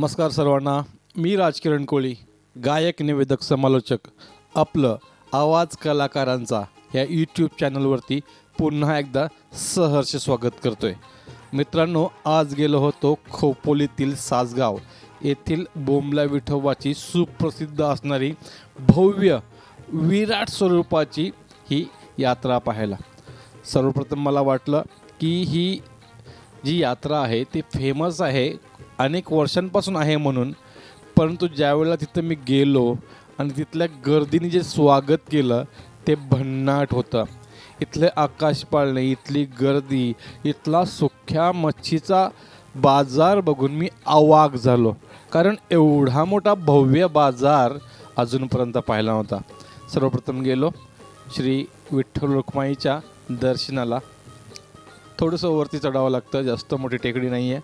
नमस्कार सर्वांना. मी राजकिरण कोळी, गायक, निवेदक, समालोचक, आपलं आवाज कलाकारांचा या यूट्यूब चॅनलवरती पुन्हा एकदा सहर्ष स्वागत करतोय. मित्रांनो, आज गेलो होतो खोपोलीतील सासगाव येथील बोंबला विठोबाची सुप्रसिद्ध असणारी भव्य विराट स्वरूपाची ही यात्रा पाहायला. सर्वप्रथम मला वाटलं की ही जी यात्रा आहे ती फेमस आहे, अनेक वर्षांपासून आहे म्हणून. परंतु ज्यावेळेला तिथं मी गेलो आणि तिथल्या गर्दीने जे स्वागत केलं ते भन्नाट होतं. इथले आकाश पाळणे, इथली गर्दी, इथला सुक्या मच्छीचा बाजार बघून मी अवाक झालो. कारण एवढा मोठा भव्य बाजार अजूनपर्यंत पाहिला नव्हता. सर्वप्रथम गेलो श्री विठ्ठल रुक्माईच्या दर्शनाला. थोडंसं वरती चढावं लागतं, जास्त मोठी टेकडी नाही आहे.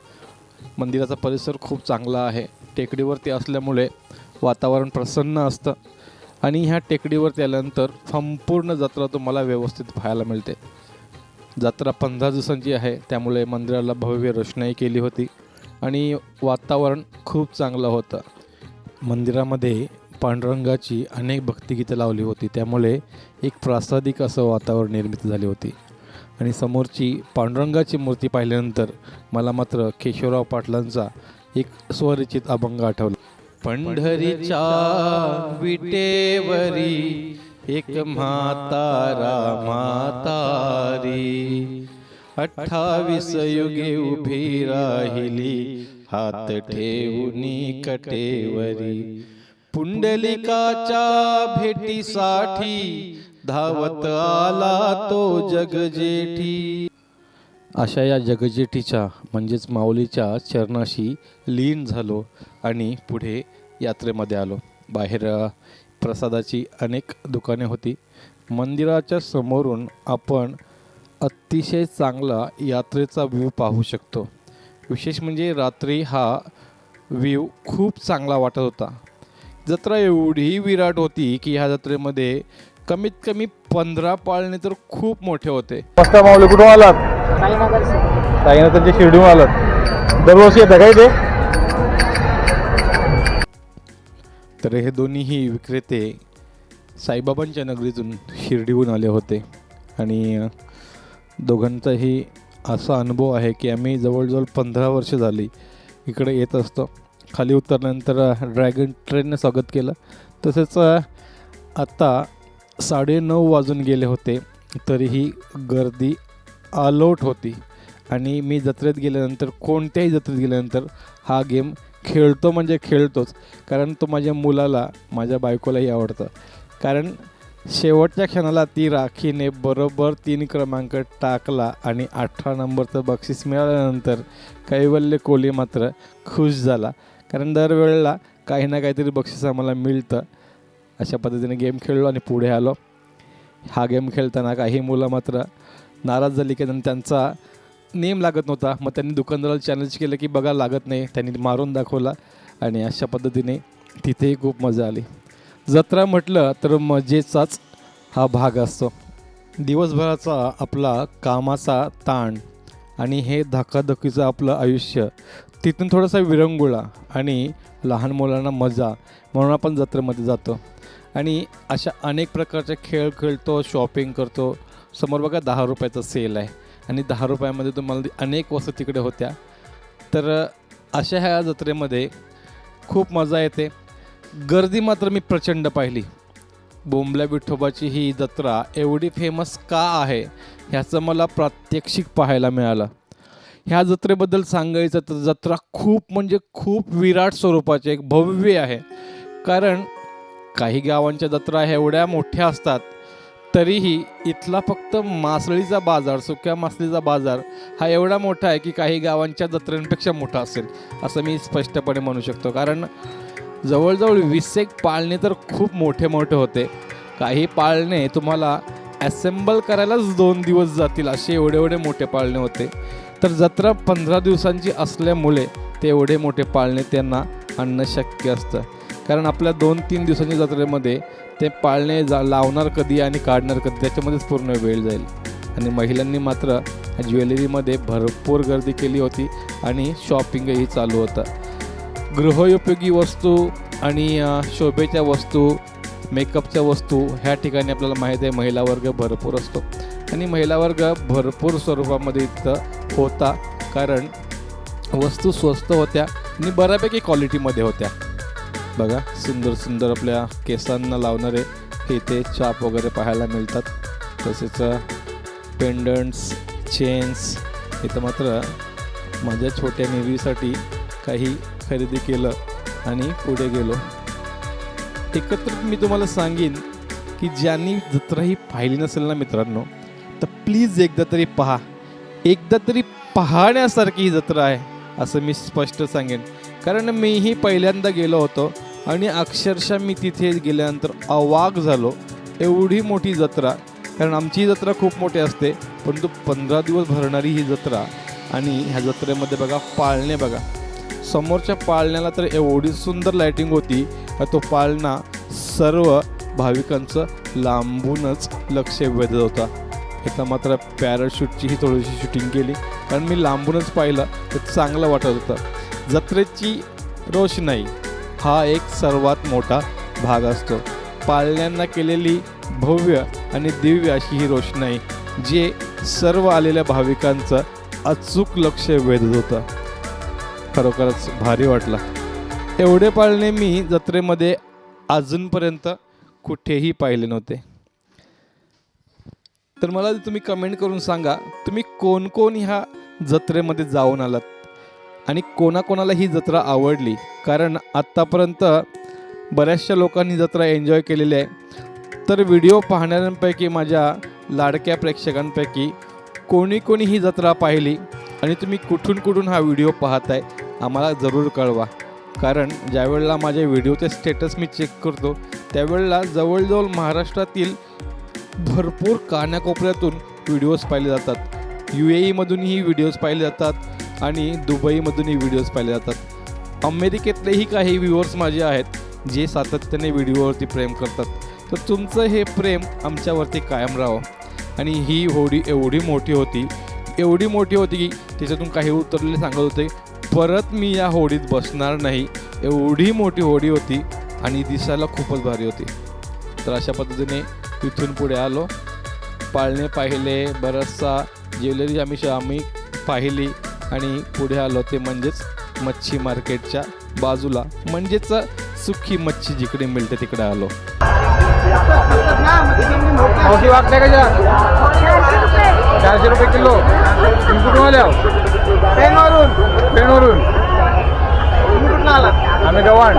मंदिराचा परिसर खूप चांगला आहे. टेकडीवरती असल्यामुळे वातावरण प्रसन्न असतं आणि ह्या टेकडीवरती आल्यानंतर संपूर्ण जत्रा तुम्हाला व्यवस्थित पाहायला मिळते. जत्रा 15 दिवसांची आहे, त्यामुळे मंदिराला भव्य रोषणाई केली होती आणि वातावरण खूप चांगलं होतं. मंदिरामध्ये पांडुरंगाची अनेक भक्तिगीतं लावली होती, त्यामुळे एक प्रासादिक असं वातावरण निर्मिती झाली होती. आणि समोरची पांडुरंगाची मूर्ती पाहिल्यानंतर मला मात्र केशवराव पाटलांचा एक स्वरचित अभंग आठवला. पंढरीच्या विटेवरी एक म्हातारा म्हातारी, 28 युगे उभी राहिली हात ठेवूनी कटेवरी, पुंडलिकाच्या भेटीसाठी धावत आला तो जगजेठी. अशा या जगजेठीच्या म्हणजेच माऊलीच्या चरणाशी लीन झालो आणि पुढे यात्रेमध्ये आलो. बाहेर प्रसादाची अनेक दुकाने होती. मंदिराच्या समोरून आपण अतिशय चांगला यात्रेचा व्ह्यू पाहू शकतो. विशेष म्हणजे रात्री हा व्ह्यू खूप चांगला वाटत होता. जत्रा एवढी विराट होती की ह्या जत्रेमध्ये कमीत कमी 15 पाळणे तर खूप मोठे होते. नमस्कार माऊली, कुठून आलात? साईनाथांच्या शिर्डीहून आलात. दरवर्षी येतं काय ते? तर हे दोन्हीही विक्रेते साईबाबांच्या नगरीतून शिर्डीहून आले होते आणि दोघांचाही असा अनुभव आहे की आम्ही जवळजवळ 15 वर्ष झाली इकडे येत असतो. खाली उतरल्यानंतर ड्रॅगन ट्रेनने स्वागत केलं. तसेच आत्ता 9:30 वाजून गेले होते, तरीही गर्दी अलोट होती. आणि मी जत्रेत गेल्यानंतर, कोणत्याही जत्रेत गेल्यानंतर हा गेम खेळतो म्हणजे खेळतोच. कारण तो माझ्या मुलाला, माझ्या बायकोलाही आवडतं. कारण शेवटच्या क्षणाला ती राखीने बरोबर 3 क्रमांक टाकला आणि 18 नंबरचं बक्षीस मिळाल्यानंतर कैवल्य कोहली मात्र खुश झाला. कारण दरवेळेला काही ना काहीतरी बक्षीस आम्हाला मिळतं. अशा पद्धतीने गेम खेळलो आणि पुढे आलो. हा गेम खेळताना काही मुलं मात्र नाराज झाली की त्यांचा नेम लागत नव्हता. मग त्यांनी दुकानदाराला चॅलेंज केलं की बघा लागत नाही. त्यांनी मारून दाखवला आणि अशा पद्धतीने तिथेही खूप मजा आली. जत्रा म्हटलं तर मजेचाच हा भाग असतो. दिवसभराचा आपला कामाचा ताण आणि हे धकाधकीचं आपलं आयुष्य, तिथून थोडासा विरंगुळा आणि लहान मुलांना मजा म्हणून आपण जत्रेमध्ये जातो आणि अशा अनेक प्रकारचे खेळ खेळतो, शॉपिंग करतो. समोर बघा 10 रुपयाचा सेल आहे आणि 10 रुपयामध्ये तुम्हाला अनेक वस्तू तिकडे होत्या. तर अशा ह्या जत्रेमध्ये खूप मजा येते. गर्दी मात्र मी प्रचंड पाहिली. बोंबल्या विठोबाची ही जत्रा एवढी फेमस का आहे ह्याचं मला प्रात्यक्षिक पाहायला मिळालं. ह्या जत्रेबद्दल सांगायचं तर जत्रा खूप म्हणजे खूप विराट स्वरूपाची एक भव्य आहे. कारण काही गावांच्या जत्रा ह्या एवढ्या मोठ्या असतात, तरीही इथला फक्त मासळीचा बाजार, सुक्या मासळीचा बाजार हा एवढा मोठा आहे की काही गावांच्या जत्रेंपेक्षा मोठा असेल असं मी स्पष्टपणे म्हणू शकतो. कारण जवळजवळ 20 पाळणे तर खूप मोठे मोठे होते. काही पाळणे तुम्हाला ॲसेंबल करायलाच 2 दिवस जातील, असे एवढे एवढे मोठे पाळणे होते. तर जत्रा 15 दिवसांची असल्यामुळे ते एवढे मोठे पाळणे त्यांना आणणं शक्य असतं. कारण आपल्या 2-3 दिवसांच्या जत्रेमध्ये ते पाळणे लावणार कधी आणि काढणार कधी त्याच्यामध्येच पूर्ण वेळ जाईल. आणि महिलांनी मात्र ज्वेलरीमध्ये भरपूर गर्दी केली होती आणि शॉपिंगही चालू होतं. गृहोपयोगी वस्तू आणि शोभेच्या वस्तू, मेकअपच्या वस्तू ह्या ठिकाणी आपल्याला माहीत आहे महिला वर्ग भरपूर असतो आणि महिला वर्ग भरपूर स्वरूपामध्ये इथं होता, कारण वस्तू स्वस्त होत्या आणि बऱ्यापैकी क्वालिटीमध्ये होत्या. बघा सुंदर सुंदर आपल्या केसांना लावणारे इथे चाप वगैरे पाहायला मिळतात. तसेच पेंडंट्स, चेन्स. इथं मात्र माझ्या छोट्या नेवीसाठी काही खरेदी केलं आणि पुढे गेलो. एकत्रित मी तुम्हाला सांगेन की ज्यांनी जत्रा ही पाहिली नसेल ना मित्रांनो, तर प्लीज एकदा तरी पहा. एकदा तरी पाहण्यासारखी ही जत्रा आहे असं मी स्पष्ट सांगेन. कारण मीही पहिल्यांदा गेलो होतो आणि अक्षरशः मी तिथे गेल्यानंतर अवाक झालो. एवढी मोठी जत्रा, कारण आमची जत्रा खूप मोठी असते, परंतु 15 दिवस भरणारी ही जत्रा. आणि ह्या जत्रेमध्ये बघा पाळणे, बघा समोरच्या पाळण्याला तर एवढी सुंदर लाईटिंग होती का तो पाळणा सर्व भाविकांचं लांबूनच लक्ष वेधत होता. इथं मात्र पॅराशूटची ही थोडीशी शूटिंग केली, कारण मी लांबूनच पाहिलं तर चांगलं वाटत होतं. जत्रेची रोषणाई हा एक सर्वात मोठा भाग असतो. पाळण्यांना केलेली भव्य आणि दिव्य अशी ही रोषणाई जे सर्व आलेल्या भाविकांचं अचूक लक्ष वेधत होतं. खरोखरच भारी वाटला. एवढे पाळणे मी जत्रेमध्ये अजूनपर्यंत कुठेही पाहिले नव्हते. तर मला तुम्ही कमेंट करून सांगा, तुम्ही कोण कोण ह्या जत्रेमध्ये जाऊन आलात आणि कोणाकोणाला ही जत्रा आवडली. कारण आत्तापर्यंत बऱ्याचशा लोकांनी जत्रा एन्जॉय केलेली आहे. तर व्हिडिओ पाहणाऱ्यांपैकी, माझ्या लाडक्या प्रेक्षकांपैकी कोणी कोणी ही जत्रा पाहिली आणि तुम्ही कुठून कुठून हा व्हिडिओ पाहताय आम्हाला जरूर कळवा. कारण ज्यावेळेला माझ्या व्हिडिओचे स्टेटस मी चेक करतो त्यावेळेला जवळजवळ महाराष्ट्रातील भरपूर कानाकोपऱ्यातून व्हिडिओज पाहिले जातात. UAEमधूनही व्हिडिओज पाहिले जातात आणि दुबईमधूनही व्हिडिओज पाहिले जातात. अमेरिकेतलेही काही व्ह्युअर्स माझे आहेत जे सातत्याने व्हिडिओवरती प्रेम करतात. तर तुमचं हे प्रेम आमच्यावरती कायम राहावं. आणि ही होडी एवढी मोठी होती की त्याच्यातून काही उतरलेले सांगत होते परत मी या होडीत बसणार नाही. एवढी मोठी होडी होती आणि दिसायला खूपच भारी होती. तर अशा पद्धतीने इथून पुढे आलो, पाळणे पाहिले, बराचसा ज्वेलरी आम्ही पाहिली आणि पुढे आलो ते म्हणजेच मच्छी मार्केटच्या बाजूला, म्हणजेच सुखी मच्छी जिकडे मिळते तिकडे आलो. मावशी वाटते का 400 रुपये किलो. तुम्ही कुठून आले? पेणवरून. तुम्ही कुठून आलात? आम्ही गव्हाण.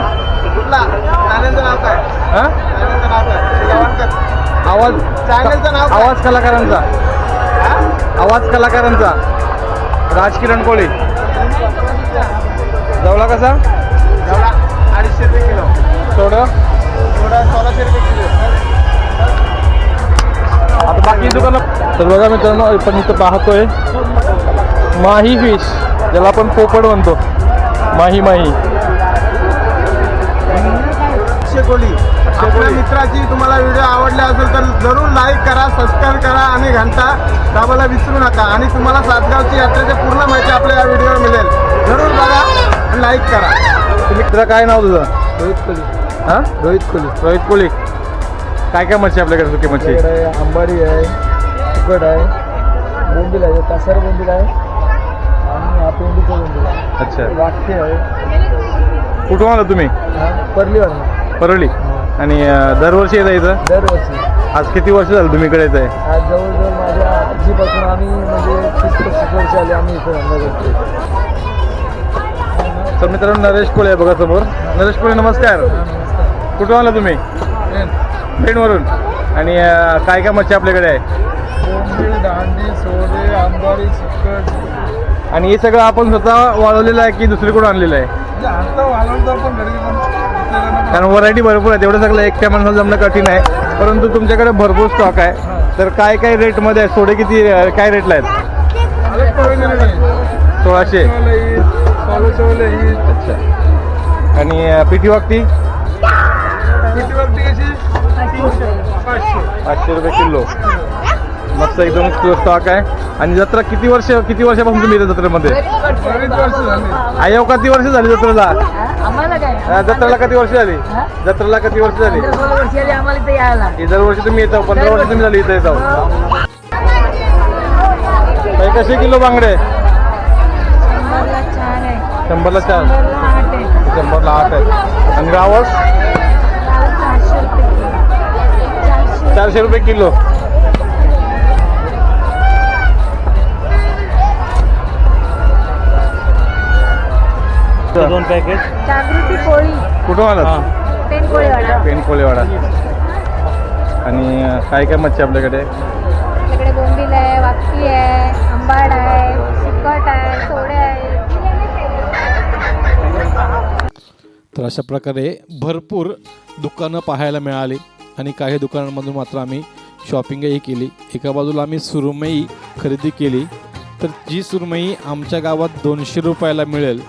कुठला चॅनलचं नाव काय? हां, चॅनलचं नाव काय? आवाज चॅनलचं नाव, आवाज कलाकारांचा. आवाज कलाकारांचा. राजकिरण कोळी. जवळा कसा? जवळा 250 रुपये किलो. सोडा 1600 रुपये किलो. आता बाकी दुकानं. तर बघा मित्रांनो, आपण इथं पाहतोय माही फिश, ज्याला आपण पोपड म्हणतो. माही कोली. आपल्या मित्राची तुम्हाला व्हिडिओ आवडला असेल तर जरूर लाईक करा, सबस्क्राईब करा आणि घंटा दाबायला विसरू नका. आणि तुम्हाला सातगावची यात्रेची पूर्ण माहिती आपल्या या व्हिडिओवर मिळेल. जरूर बघा आणि लाईक करा. तुझं काय नाव तुझं? रोहित कोली. हां, रोहित कोळी. काय काय मच्छी आपल्याकडे? सुकी मच्छी आहे, अंबारी आहे, सुकट आहे, बोंबील आहे, कासार बोंबील आहे आणि हा पेंडीचा बोंबील आहे. अच्छा. वाटते आहे. कुठून आला तुम्ही? परळी. आणि दरवर्षी येत आहे इथं? दरवर्षी. आज किती वर्ष झालं तुम्ही इकडे येत आहे? आज जवळजवळ माझ्या आजीपासून आम्ही म्हणजे 30-35 वर्ष आले आम्ही इथं धंदा करतो. तर मित्रांनो, नरेश कोळे आहे बघा समोर. नरेश कोळे, नमस्कार. कुठून आला तुम्ही? पेणवरून. आणि काय काय मच्छी आपल्याकडे आहे? बोंबील, दांडी, सोले, अंबारी, सुकट. आणि हे सगळं आपण स्वतः वाळवलेलं आहे की दुसरीकडून आणलेलं आहे? आता वाढवतो आपण घरी पण. कारण व्हरायटी भरपूर आहे, तेवढं सगळं एकट्या माणसाला जमणं कठीण आहे. परंतु तुमच्याकडे भरपूर स्टॉक आहे. तर काय काय रेटमध्ये आहे? सोडे किती काय रेटला आहेत? 1600. अच्छा. आणि पिठी वागती 500 रुपये किलो. मस्त एकदम स्टॉक आहे. आणि जत्रा किती वर्षापासून तुम्ही येता जत्रेमध्ये? आयो किती वर्ष झाली जत्रेला? आम्हाला काय जत्रेला किती वर्ष झाली? जत्रेला किती वर्ष झाली? 16 वर्ष आली आम्हाला इथे यायला. दरवर्षी तुम्ही येतो? 15 वर्ष तुम्ही झाली इथे येतो. कसे किलो बांगडे? 100ला 4 आहे. 100ला 4. 100ला 8 आहे. 100ला 8 आहे. आणि रावस? 400 रुपये किलो. 400 रुपये किलो. दोन पॅकेट. जागृती पोळी कुठून आलात? पेनपोळीवाडा. पेनकोळेवाडा. आणि काय काय मच्छी आपल्याकडे? आपल्याकडे बोंबील आहे, वाकटी आहे, आंबाड आहे, सुकट आहे, सोडे आहे. तर अशा प्रकारे भरपूर दुकानं पाहायला मिळाली आणि काही दुकानांमधून मात्र आम्ही शॉपिंगही केली. एका बाजूला आम्ही सुरमई खरेदी केली. तर जी सुरमई आमच्या गावात 200 रुपयाला मिळेल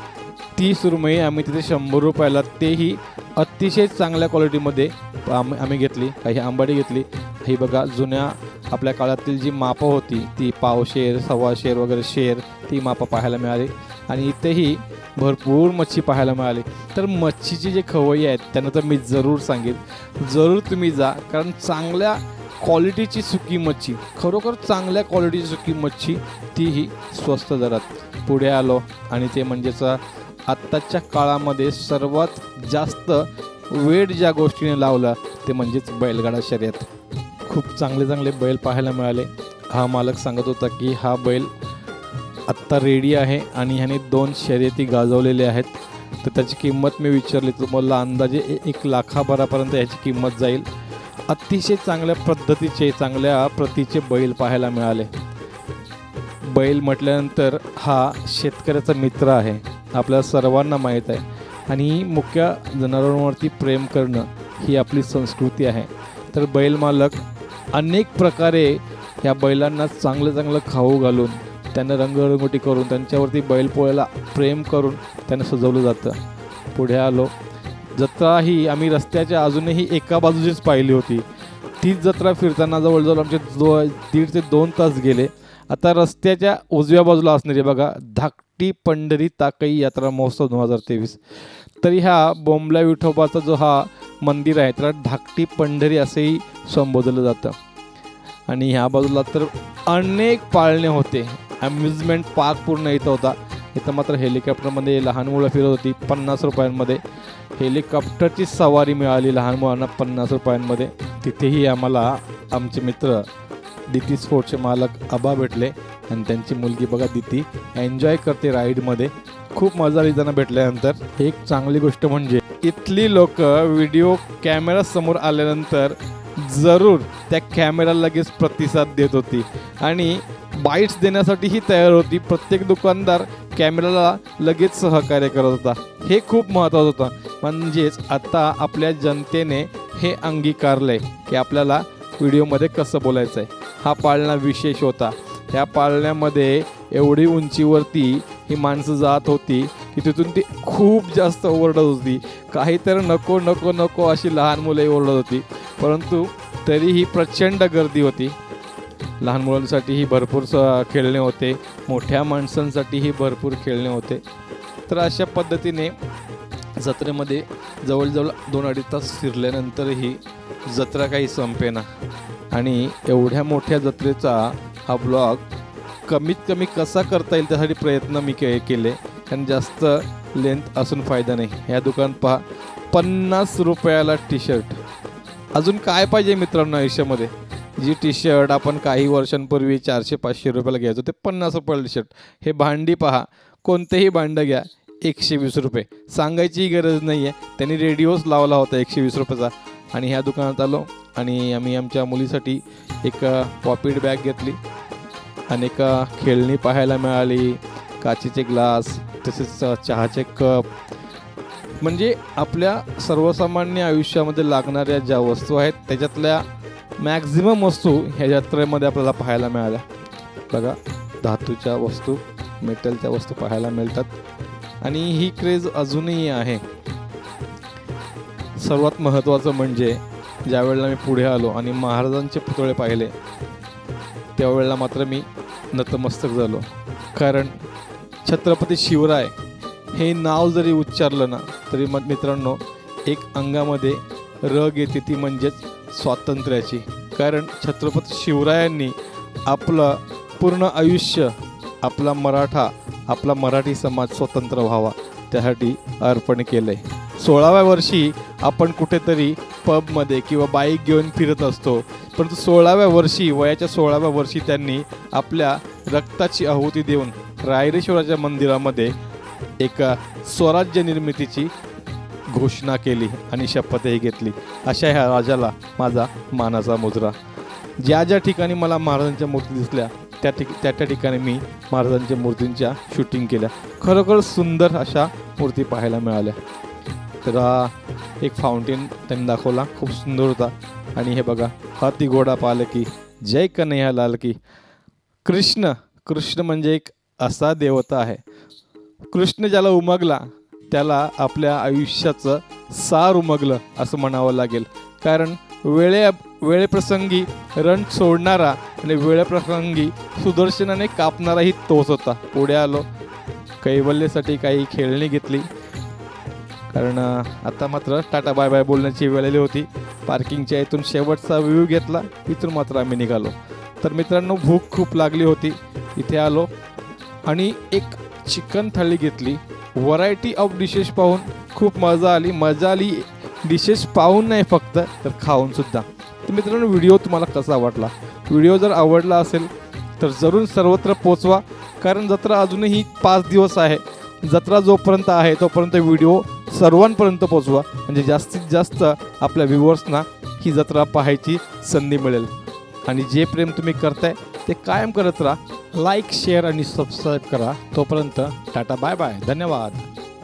ती सुरमई आम्ही तिथे 100 रुपयाला, तेही अतिशय चांगल्या क्वालिटीमध्ये आम्ही घेतली. काही आंबाडी घेतली. ही बघा जुन्या आपल्या काळातील जी मापं होती ती पावशेर, सव्वाशेर वगैरे शेर, ती मापं पाहायला मिळाली. आणि इथेही भरपूर मच्छी पाहायला मिळाली. तर मच्छीची जे खवय्ये आहेत त्यांना तर मी जरूर सांगेन, जरूर तुम्ही जा, कारण चांगल्या क्वालिटीची सुकी मच्छी, खरोखर चांगल्या क्वालिटीची सुकी मच्छी, तीही स्वस्त दरात. पुढे आलो आणि ते म्हणजेच आत्ताच्या काळामध्ये सर्वात जास्त वेळ ज्या गोष्टीने लावला ते म्हणजेच बैलगाडा शर्यत. खूप चांगले चांगले बैल पाहायला मिळाले. हा मालक सांगत होता की हा बैल आत्ता रेडी आहे आणि ह्याने 2 शर्यती गाजवलेल्या आहेत. तर त्याची किंमत मी विचारली तर मला अंदाजे 1 लाखाभरापर्यंत याची किंमत जाईल. अतिशय चांगल्या पद्धतीचे, चांगल्या प्रतीचे बैल पाहायला मिळाले. बैल म्हटल्यानंतर हा शेतकऱ्याचा मित्र आहे, आपल्या सर्वांना माहीत आहे. आणि मुख्य जनावरांवरती प्रेम करणं ही आपली संस्कृती आहे. तर बैल मालक अनेक प्रकारे ह्या बैलांना चांगलं चांगलं खाऊ घालून, त्यांना रंगरंगोटी करून, त्यांच्यावरती बैलपोळ्याला प्रेम करून त्यांना सजवलं जातं. पुढे आलो. जत्रा ही आम्ही रस्त्याच्या अजूनही एका बाजूचीच पाहिली होती. तीच जत्रा फिरताना जवळजवळ आमचे 1.5 ते 2 तास गेले. आता रस्त्याच्या उजव्या बाजूला असणारी बघा धाकटी पंढरी ताकई यात्रा महोत्सव 2023. तरी ह्या बोंबल्या विठोबाचा जो हा मंदिर आहे त्याला धाकटी पंढरी असंही संबोधलं जातं. आणि ह्या बाजूला तर अनेक पाळणे होते. अम्युजमेंट पार्क पूर्ण इथं होता. इथं मात्र हेलिकॉप्टरमध्ये लहान मुलं फिरत होती 50 रुपयांमध्ये. हेलिकॉप्टरची सवारी मिळाली लहान मुलांना 50 रुपयांमध्ये. तिथेही आम्हाला आमचे मित्र दिती स्पोर्ट्सचे मालक आबा भेटले आणि त्यांची मुलगी बघा दिती एन्जॉय करते राईडमध्ये. खूप मजा आली त्यांना भेटल्यानंतर. एक चांगली गोष्ट म्हणजे इथली लोक व्हिडिओ कॅमेरासमोर आल्यानंतर जरूर त्या कॅमेराला लगेच प्रतिसाद देत होती आणि बाईट्स देण्यासाठीही तयार होती. प्रत्येक दुकानदार कॅमेराला लगेच सहकार्य करत होता. हे खूप महत्त्वाचं होतं. म्हणजेच आता आपल्या जनतेने हे अंगीकारलं आहे की आपल्याला व्हिडिओमध्ये कसं बोलायचं आहे. हा पाळणा विशेष होता. ह्या पाळण्यामध्ये एवढी उंचीवरती ही माणसं जात होती की तिथून ती खूप जास्त ओरडत होती. काहीतरी नको नको नको अशी लहान मुलंही ओरडत होती. परंतु तरीही प्रचंड गर्दी होती. लहान मुलांसाठीही भरपूर खेळणे होते, मोठ्या माणसांसाठीही भरपूर खेळणे होते. तर अशा पद्धतीने जत्रेमध्ये जवळजवळ 2-2.5 तास फिरल्यानंतरही जत्रा काही संपेना. आणि एवढ्या मोठ्या जत्रेचा हा ब्लॉग कमीत कमी कसा करता येईल त्यासाठी प्रयत्न मी केले, कारण जास्त लेंथ असून फायदा नाही. ह्या दुकान पहा 50 रुपयाला टी शर्ट. अजून काय पाहिजे मित्रांनो आयुष्यामध्ये. जी टी शर्ट आपण काही वर्षांपूर्वी 400-500 रुपयाला घ्यायचो ते 50 रुपयाला टी शर्ट. हे भांडी पहा, कोणतेही भांडं घ्या 120 रुपये. सांगायचीही गरज नाही आहे, त्यांनी रेडिओच लावला होता 120 रुपयाचा. आणि ह्या दुकानात आलो आणि आम्ही आमच्या मुलीसाठी एक पॉकेट बॅग घेतली. अनेक खेळणी पाहायला मिळाली, काचेचे ग्लास, तसेच चहाचे कप. म्हणजे आपल्या सर्वसामान्य आयुष्यामध्ये लागणाऱ्या ज्या वस्तू आहेत त्याच्यातल्या मॅक्झिमम वस्तू ह्या जत्रेमध्ये आपल्याला पाहायला मिळाल्या. बघा धातूच्या वस्तू, मेटलच्या वस्तू पाहायला मिळतात. आणि ही क्रेज अजूनही आहे. सर्वात महत्त्वाचं म्हणजे ज्यावेळेला मी पुढे आलो आणि महाराजांचे पुतळे पाहिले त्यावेळेला मात्र मी नतमस्तक झालो. कारण छत्रपती शिवराय हे नाव जरी उच्चारलं ना तरी मग मित्रांनो एक अंगामध्ये रग येते, ती म्हणजेच स्वातंत्र्याची. कारण छत्रपती शिवरायांनी आपलं पूर्ण आयुष्य आपला मराठी समाज स्वतंत्र व्हावा त्यासाठी अर्पण केलं आहे. 16व्या वर्षी आपण कुठेतरी पबमध्ये किंवा बाईक घेऊन फिरत असतो, परंतु 16व्या वर्षी वयाच्या 16व्या वर्षी त्यांनी आपल्या रक्ताची आहुती देऊन रायरेश्वराच्या मंदिरामध्ये एका स्वराज्य निर्मितीची घोषणा केली आणि शपथही घेतली. अशा ह्या राजाला माझा मानाचा मुजरा. ज्या ज्या ठिकाणी मला महाराजांच्या मूर्ती दिसल्या त्या ठिकाणी मी महाराजांच्या मूर्तींच्या शूटिंग केल्या. खरोखर सुंदर अशा मूर्ती पाहायला मिळाल्या. तर हा एक फाउंटेन त्यांनी दाखवला, खूप सुंदर होता. आणि हे बघा, हाती घोडा पालकी जय कन्हैया लाल की. कृष्ण म्हणजे एक असा देवता आहे, कृष्ण ज्याला उमगला त्याला आपल्या आयुष्याचं सार उमगलं असं म्हणावं लागेल. कारण वेळेप्रसंगी रण सोडणारा आणि वेळेप्रसंगी सुदर्शनाने कापणाराही तोच होता. पुढे आलो, कैवल्यसाठी काही खेळणी घेतली. कारण आता मात्र टाटा बाय बाय बोलण्याची वेळ आली होती. पार्किंगच्या इथून शेवटचा व्ह्यू घेतला, इथून मात्र आम्ही निघालो. तर मित्रांनो भूक खूप लागली होती, इथे आलो आणि एक चिकन थाळी घेतली. व्हरायटी ऑफ डिशेस पाहून खूप मजा आली. डिशेस पाहून नाही फक्त तर खाऊन सुद्धा. तर मित्रांनो व्हिडिओ तुम्हाला कसा वाटला? व्हिडिओ जर आवडला असेल तर जरूर सर्वत्र पोचवा. कारण जत्रा अजूनही 5 दिवस आहे. जत्रा जोपर्यंत आहे तोपर्यंत व्हिडिओ सर्वांपर्यंत पोचवा, म्हणजे जास्तीत जास्त आपल्या व्ह्युअर्सना ही जत्रा पाहायची संधी मिळेल. आणि जे प्रेम तुम्ही करताय ते कायम करत राहा. लाईक, शेअर आणि सबस्क्राईब करा. तोपर्यंत टाटा बाय बाय, धन्यवाद.